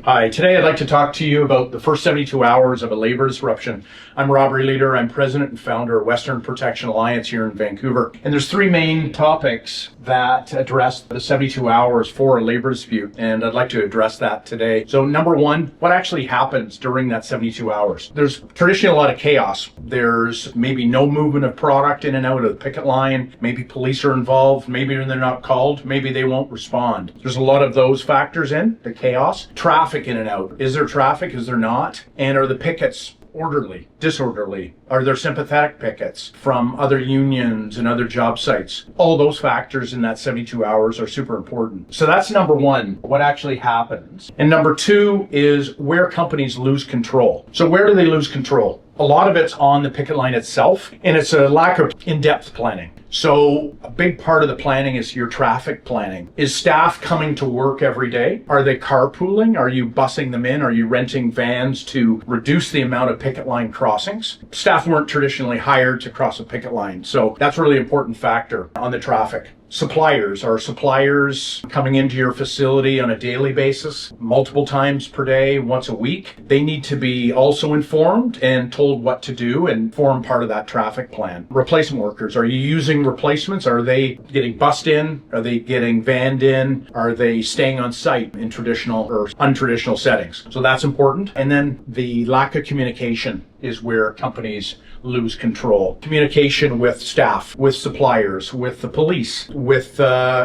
Hi, today I'd like to talk to you about the first 72 hours of a labor disruption. I'm Rob Leader. I'm president and founder of Western Protection Alliance here in Vancouver. And there's three main topics that address the 72 hours for a labor dispute, and I'd like to address that today. So number one, what actually happens during that 72 hours? There's traditionally a lot of chaos. There's maybe no movement of product in and out of the picket line. Maybe police are involved. Maybe they're not called. Maybe they won't respond. There's a lot of those factors in the chaos. Traffic in and out. Is there traffic? Is there not? And are the pickets orderly, disorderly? Are there sympathetic pickets from other unions and other job sites? All those factors in that 72 hours are super important. So that's number one, what actually happens. And number two is where companies lose control. So where do they lose control? A lot of it's on the picket line itself, and it's a lack of in-depth planning. So a big part of the planning is your traffic planning. Is staff coming to work every day? Are they carpooling? Are you busing them in? Are you renting vans to reduce the amount of picket line crossings? Staff weren't traditionally hired to cross a picket line, so that's a really important factor on the traffic. Suppliers. Are suppliers coming into your facility on a daily basis, multiple times per day, once a week? They need to be also informed and told what to do and form part of that traffic plan. Replacement workers. Are you using replacements? Are they getting bussed in? Are they getting vanned in? Are they staying on site in traditional or untraditional settings? So that's important. And then the lack of communication is where companies lose control. Communication with staff, with suppliers, with the police, with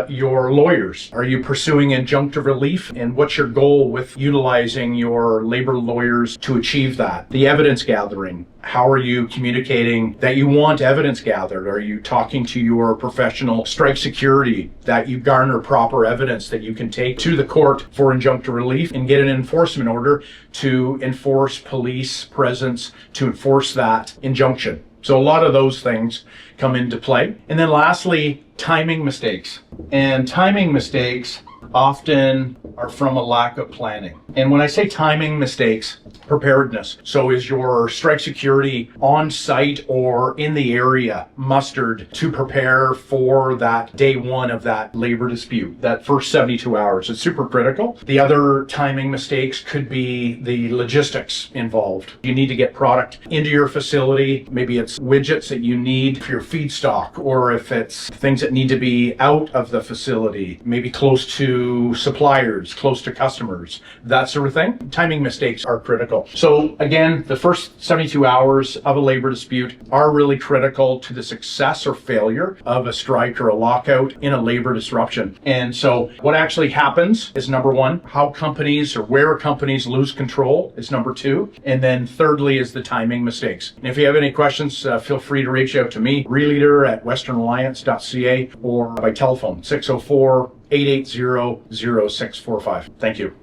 your lawyers. Are you pursuing injunctive relief? And what's your goal with utilizing your labor lawyers to achieve that? The evidence gathering. How are you communicating that you want evidence gathered? Are you talking to your professional strike security that you garner proper evidence that you can take to the court for injunctive relief and get an enforcement order to enforce police presence, to enforce that injunction? So a lot of those things come into play. And then lastly, timing mistakes. And timing mistakes often are from a lack of planning. And when I say timing mistakes, preparedness. So is your strike security on site or in the area mustered to prepare for that day one of that labor dispute, that first 72 hours? It's super critical. The other timing mistakes could be the logistics involved. You need to get product into your facility. Maybe it's widgets that you need for your feedstock, or if it's things that need to be out of the facility, maybe close to suppliers, close to customers, that sort of thing. Timing mistakes are critical. So again, the first 72 hours of a labor dispute are really critical to the success or failure of a strike or a lockout in a labor disruption. And so what actually happens is number one, how companies or where companies lose control is number two. And then thirdly is the timing mistakes. And if you have any questions, feel free to reach out to me, Leader at westernalliance.ca, or by telephone 604-880-0645. Thank you.